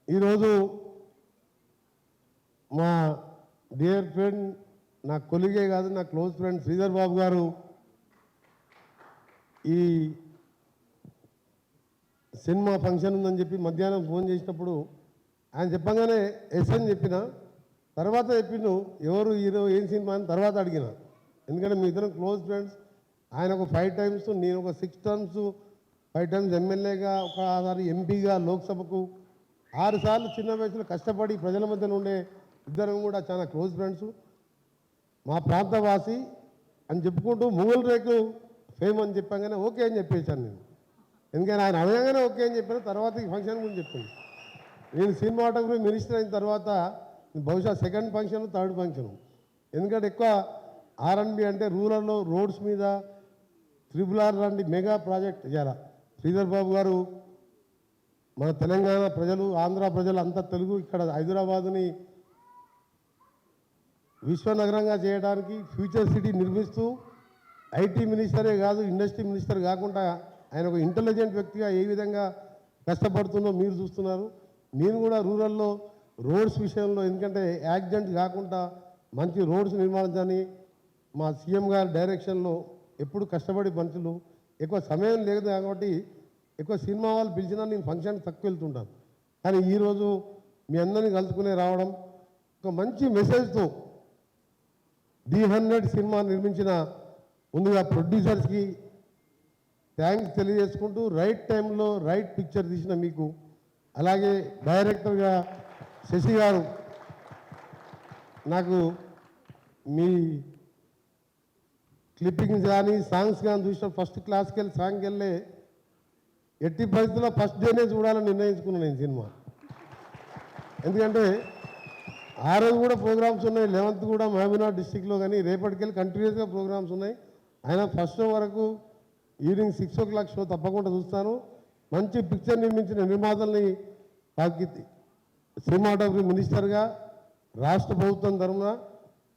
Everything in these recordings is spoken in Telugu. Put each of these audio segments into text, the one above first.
ఈరోజు మా డియర్ ఫ్రెండ్ నా కొలిగే కాదు నా క్లోజ్ ఫ్రెండ్ శ్రీధర్ బాబు గారు ఈ సినిమా ఫంక్షన్ ఉందని చెప్పి మధ్యాహ్నం ఫోన్ చేసినప్పుడు ఆయన చెప్పగానే ఎస్ అని చెప్పిన తర్వాత చెప్పిండు ఎవరు హీరో ఏం సినిమా అని తర్వాత అడిగిన ఎందుకంటే మీ ఇద్దరం క్లోజ్ ఫ్రెండ్స్ ఆయన ఒక 5 టైమ్స్ నేను ఒక 6 టర్మ్స్ 5 టైమ్స్ ఎమ్మెల్యేగా ఒకసారి ఎంపీగా లోక్సభకు 6 సార్లు చిన్న వయసులో కష్టపడి ప్రజల మధ్యలో ఉండే ఇద్దరం కూడా చాలా క్లోజ్ ఫ్రెండ్స్ మా ప్రాంతవాసి అని చెప్పుకుంటూ ముంగల్ రేకు ఫేమ్ అని చెప్పగానే ఓకే అని చెప్పేశాను నేను ఎందుకని ఆయన అడగగానే ఓకే అని చెప్పాను తర్వాత ఈ ఫంక్షన్ గురించి చెప్పింది నేను సినిమాటోగ్రఫీ మినిస్టర్ అయిన తర్వాత బహుశా సెకండ్ ఫంక్షన్ థర్డ్ ఫంక్షన్ ఎందుకంటే ఎక్కువ R&B అంటే రూరల్లో రోడ్స్ మీద RRR లాంటి మెగా ప్రాజెక్ట్ చేయాలి శ్రీధర్ బాబు గారు మన తెలంగాణ ప్రజలు ఆంధ్ర ప్రజలు అంతా తెలుగు ఇక్కడ హైదరాబాదుని విశ్వనగరంగా చేయడానికి ఫ్యూచర్ సిటీ నిర్మిస్తూ IT మినిస్టరే కాదు ఇండస్ట్రీ మినిస్టర్ కాకుండా ఆయన ఒక ఇంటెలిజెంట్ వ్యక్తిగా ఏ విధంగా కష్టపడుతుందో మీరు చూస్తున్నారు నేను కూడా రూరల్లో రోడ్స్ విషయంలో ఎందుకంటే యాక్సిడెంట్ కాకుండా మంచి రోడ్స్ నిర్మాణించని మా సీఎం గారి డైరెక్షన్లో ఎప్పుడు కష్టపడి మనుషులు ఎక్కువ సమయం లేదు కాబట్టి ఎక్కువ సినిమా వాళ్ళు పిలిచినా నేను ఫంక్షన్కి తక్కువ వెళ్తుంటాను కానీ ఈరోజు మీ అందరినీ కలుసుకునే రావడం ఒక మంచి మెసేజ్తో D100 సినిమా నిర్మించిన ముందుగా ప్రొడ్యూసర్స్కి థ్యాంక్స్ తెలియజేసుకుంటూ రైట్ టైంలో రైట్ పిక్చర్ తీసిన మీకు అలాగే డైరెక్టర్గా శశి గారు నాకు మీ క్లిప్పింగ్స్ కానీ సాంగ్స్ కానీ చూసిన ఫస్ట్ క్లాస్కి వెళ్ళి సాంగ్కి వెళ్ళే ఎట్టి పరిస్థితుల్లో ఫస్ట్ డేనే చూడాలని నిర్ణయించుకున్నాను నేను సినిమా ఎందుకంటే ఆ రోజు కూడా ప్రోగ్రామ్స్ ఉన్నాయి 11th కూడా మహబూబ్నగర్ డిస్టిక్లో కానీ రేపటికెళ్ళి కంటిన్యూస్గా ప్రోగ్రామ్స్ ఉన్నాయి ఆయన ఫస్ట్ షో వరకు ఈవినింగ్ 6 o'clock షో తప్పకుండా చూస్తాను మంచి పిక్చర్ నిర్మించిన నిర్మాతల్ని వారికి సినిమాటోగ్రఫీ మినిస్టర్గా రాష్ట్ర ప్రభుత్వం తరఫున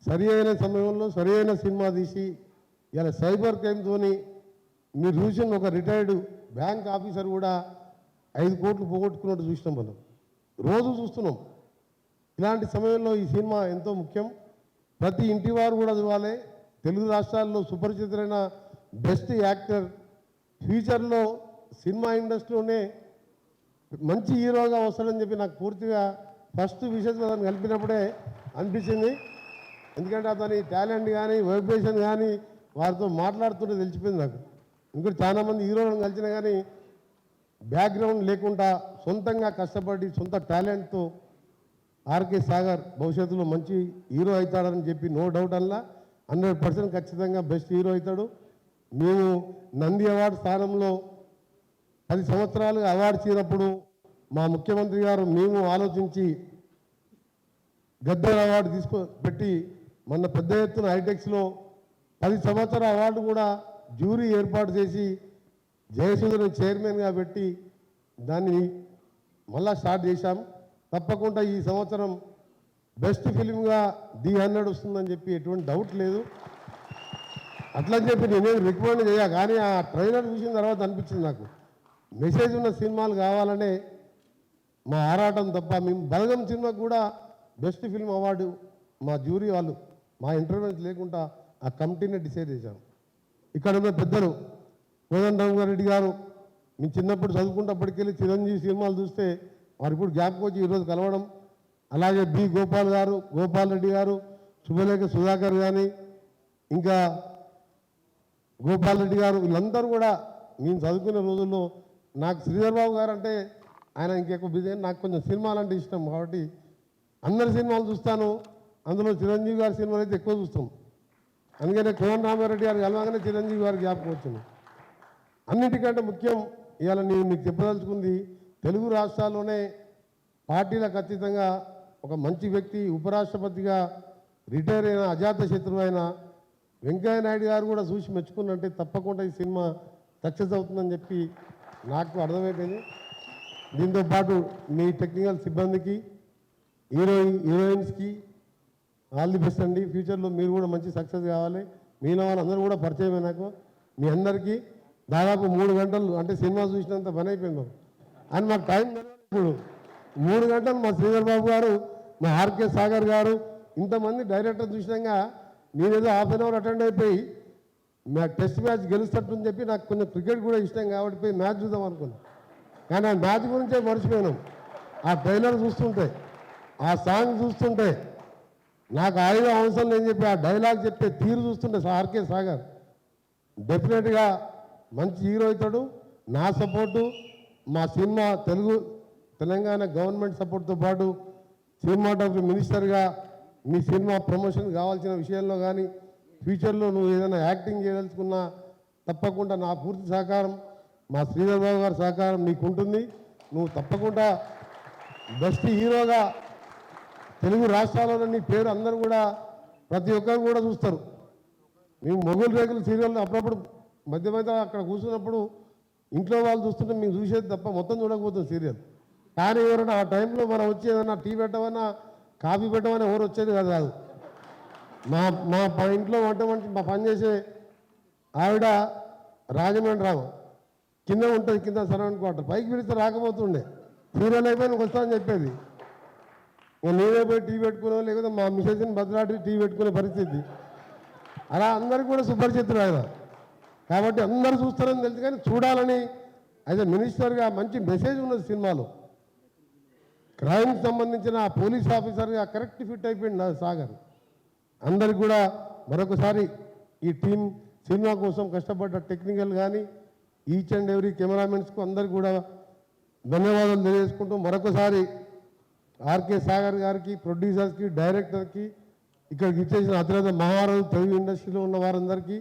సరి అయిన సమయంలో సరి అయిన సినిమా తీసి ఇలా సైబర్ క్రైమ్తోని మీరు చూసిన ఒక రిటైర్డ్ బ్యాంక్ ఆఫీసర్ కూడా 5 కోట్లు పోగొట్టుకున్నట్టు చూసినాం మనం రోజు చూస్తున్నాం ఇలాంటి సమయంలో ఈ సినిమా ఎంతో ముఖ్యం ప్రతి ఇంటి వారు కూడా చూడాలి తెలుగు రాష్ట్రాల్లో సుపరిచితులైన బెస్ట్ యాక్టర్ ఫ్యూచర్లో సినిమా ఇండస్ట్రీలోనే మంచి హీరోగా వస్తాడని చెప్పి నాకు పూర్తిగా ఫస్ట్ విషయం అతను కలిపినప్పుడే అనిపించింది ఎందుకంటే అతని టాలెంట్ కానీ వైబ్రేషన్ కానీ వారితో మాట్లాడుతుంటే తెలిసిపోయింది నాకు ఇంకోటి చాలామంది హీరోలను కలిసినా కానీ బ్యాక్గ్రౌండ్ లేకుండా సొంతంగా కష్టపడి సొంత టాలెంట్తో ఆర్కే సాగర్ భవిష్యత్తులో మంచి హీరో అవుతాడని చెప్పి నో డౌట్ అలా 100% ఖచ్చితంగా బెస్ట్ హీరో అవుతాడు మేము నంది అవార్డు స్థానంలో 10 సంవత్సరాలుగా అవార్డు చేసినప్పుడు మా ముఖ్యమంత్రి గారు మేము ఆలోచించి గద్దర్ అవార్డు పెట్టి మొన్న పెద్ద ఎత్తున హైటెక్స్లో 10 సంవత్సరాల అవార్డు కూడా జ్యూరీ ఏర్పాటు చేసి జయసూదన్ చైర్మన్గా పెట్టి దాన్ని మళ్ళా స్టార్ట్ చేశాం తప్పకుండా ఈ సంవత్సరం బెస్ట్ ఫిలింగా D100 వస్తుందని చెప్పి ఎటువంటి డౌట్ లేదు అట్లని చెప్పి నేనేం రికమెండ్ చేయ కానీ ఆ ట్రైలర్ చూసిన తర్వాత అనిపించింది నాకు మెసేజ్ ఉన్న సినిమాలు కావాలనే మా ఆరాటం తప్ప మేము బలగం సినిమాకు కూడా బెస్ట్ ఫిల్మ్ అవార్డు మా జ్యూరీ వాళ్ళు మా ఇంటర్వ్యూస్ లేకుండా ఆ కమిటీనే డిసైడ్ చేశాం ఇక్కడ ఉన్న పెద్దలు కోదండరామరెడ్డి గారు మేము చిన్నప్పుడు చదువుకుంటప్పటికెళ్ళి చిరంజీవి సినిమాలు చూస్తే వారు ఇప్పుడు జ్ఞాపకం వచ్చి ఈరోజు కలవడం అలాగే బి గోపాల్ గారు గోపాల్ రెడ్డి గారు శుభలేఖ సుధాకర్ కానీ ఇంకా గోపాల్ రెడ్డి గారు వీళ్ళందరూ కూడా నేను చదువుకునే రోజుల్లో నాకు శ్రీధర్ బాబు గారు అంటే ఆయన ఇంకెక్కువ బిజీ నాకు కొంచెం సినిమాలు అంటే ఇష్టం కాబట్టి అందరి సినిమాలు చూస్తాను అందులో చిరంజీవి గారి సినిమాలు అయితే ఎక్కువ చూస్తాం అందుకనే కోదండరామారెడ్డి గారు కలవగానే చిరంజీవి గారికి జ్ఞాపకం వచ్చింది అన్నిటికంటే ముఖ్యం ఇవాళ నేను మీకు చెప్పదలుచుకుంది తెలుగు రాష్ట్రాల్లోనే పార్టీలకు అతీతంగా ఒక మంచి వ్యక్తి ఉపరాష్ట్రపతిగా రిటైర్ అయిన అజాత శత్రువు అయిన వెంకయ్య నాయుడు గారు కూడా చూసి మెచ్చుకున్నంటే తప్పకుండా ఈ సినిమా సక్సెస్ అవుతుందని చెప్పి నాకు అర్థమైపోయింది దీంతో పాటు మీ టెక్నికల్ సిబ్బందికి హీరోయిన్స్కి ఆల్ ది బెస్ట్ అండి ఫ్యూచర్లో మీరు కూడా మంచి సక్సెస్ కావాలి మీలో వాళ్ళందరూ కూడా పరిచయమే నాకు మీ అందరికీ దాదాపు 3 గంటలు అంటే సినిమా చూసినంత పని అయిపోయింది అని మాకు టైం ఇప్పుడు 3 గంటలు మా శ్రీధర్ బాబు గారు, మా ఆర్కే సాగర్ గారు, ఇంతమంది డైరెక్టర్ చూసినాక నేనేదో హాఫ్ అన్ అవర్ అటెండ్ అయిపోయి మా టెస్ట్ మ్యాచ్ గెలుస్తట్టు చెప్పి నాకు కొంచెం క్రికెట్ కూడా ఇష్టం కాబట్టి పోయి మ్యాచ్ చూద్దాం అనుకున్నాను. కానీ ఆ మ్యాచ్ గురించే మర్చిపోయాను. ఆ ట్రైలర్ చూస్తుంటే, ఆ సాంగ్ చూస్తుంటే, నాకు ఆయుధం అవసరం లేని చెప్పి ఆ డైలాగ్ చెప్పే తీరు చూస్తుంటే ఆర్కే సాగర్ డెఫినెట్గా మంచి హీరో అవుతాడు. నా సపోర్టు, మా సినిమా తెలంగాణ గవర్నమెంట్ సపోర్ట్తో పాటు సినిమాటోగ్రఫీ మినిస్టర్గా మీ సినిమా ప్రమోషన్ కావాల్సిన విషయంలో కానీ ఫ్యూచర్లో నువ్వు ఏదైనా యాక్టింగ్ చేయదలుచుకున్నా తప్పకుండా నా పూర్తి సహకారం, మా శ్రీధర్ బాబు గారి సహకారం నీకు ఉంటుంది. నువ్వు తప్పకుండా బెస్ట్ హీరోగా తెలుగు రాష్ట్రాలలో నీ పేరు అందరూ కూడా ప్రతి ఒక్కరు కూడా చూస్తారు. మేము మొగుల్ రేకులు సీరియల్ అప్పుడప్పుడు మధ్య మధ్య అక్కడ కూర్చున్నప్పుడు ఇంట్లో వాళ్ళు చూస్తుంటే మేము చూసేది తప్ప మొత్తం చూడకపోతుంది సీరియల్. కానీ ఎవరైనా ఆ టైంలో మనం వచ్చి ఏదైనా టీ పెట్టమన్నా కాఫీ పెట్టమని ఎవరు వచ్చేది కాదు. మా మా ఇంట్లో వంట మనిషి మా పని చేసే ఆవిడ రాజమండ్రి రామ కింద ఉంటుంది, కింద సరౌండ్ క్వార్టర్, పైకి పిలిస్తే రాకపోతుండే. సీరియల్ అయిపోయి నువ్వు వస్తానని చెప్పేది. నేనే పోయి టీ పెట్టుకునే, లేకపోతే మా మిసెస్ని బదిలాడి టీ పెట్టుకునే పరిస్థితి. అలా అందరికీ కూడా సుపరిచితుడు ఆయన. కాబట్టి అందరూ చూస్తారని తెలుసు, కానీ చూడాలని యాజ్ ఎ మినిస్టర్గా మంచి మెసేజ్ ఉన్నది సినిమాలో. క్రైమ్కి సంబంధించిన పోలీస్ ఆఫీసర్గా కరెక్ట్ ఫిట్ అయిపోయింది నా సాగర్. అందరికి కూడా మరొకసారి ఈ టీం సినిమా కోసం కష్టపడ్డ టెక్నికల్ కానీ ఈచ్ అండ్ ఎవ్రీ కెమెరామెన్స్కు అందరికి కూడా ధన్యవాదాలు తెలియజేసుకుంటూ మరొకసారి ఆర్కే సాగర్ గారికి, ప్రొడ్యూసర్స్కి, డైరెక్టర్కి, ఇక్కడికి ఇచ్చేసిన అతిరథ మహారాజు తెలుగు ఇండస్ట్రీలో ఉన్న వారందరికీ,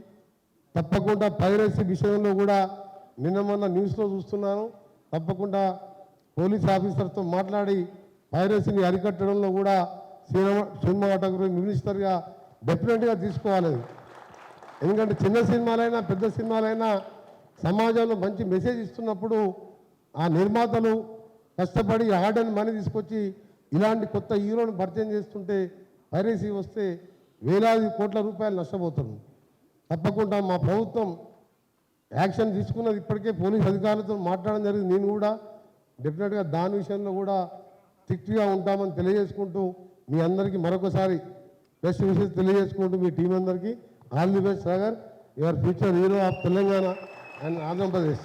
తప్పకుండా పైరసీ విషయంలో కూడా నిన్న మొన్న న్యూస్లో చూస్తున్నాను, తప్పకుండా పోలీస్ ఆఫీసర్తో మాట్లాడి పైరసీని అరికట్టడంలో కూడా సినిమాటోగ్రఫీ మినిస్టర్గా డెఫినెట్గా తీసుకోవాలి. ఎందుకంటే చిన్న సినిమాలైనా పెద్ద సినిమాలైనా సమాజంలో మంచి మెసేజ్ ఇస్తున్నప్పుడు ఆ నిర్మాతలు కష్టపడి హార్డ్ అండ్ మనీ తీసుకొచ్చి ఇలాంటి కొత్త హీరోని పరిచయం చేస్తుంటే పైరసీ వస్తే వేలాది కోట్ల రూపాయలు నష్టపోతుంది. తప్పకుండా మా ప్రభుత్వం యాక్షన్ తీసుకున్నది. ఇప్పటికే పోలీస్ అధికారులతో మాట్లాడడం జరిగింది. నేను కూడా డెఫినెట్గా దాని విషయంలో కూడా స్ట్రిక్ట్గా ఉంటామని తెలియజేసుకుంటూ మీ అందరికీ మరొకసారి బెస్ట్ విషెస్ తెలియజేసుకుంటూ మీ టీం అందరికీ all the best Sagar, your future hero of Telangana and Andhra Pradesh.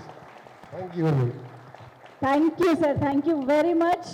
Thank you very much. Thank you, sir. Thank you very much.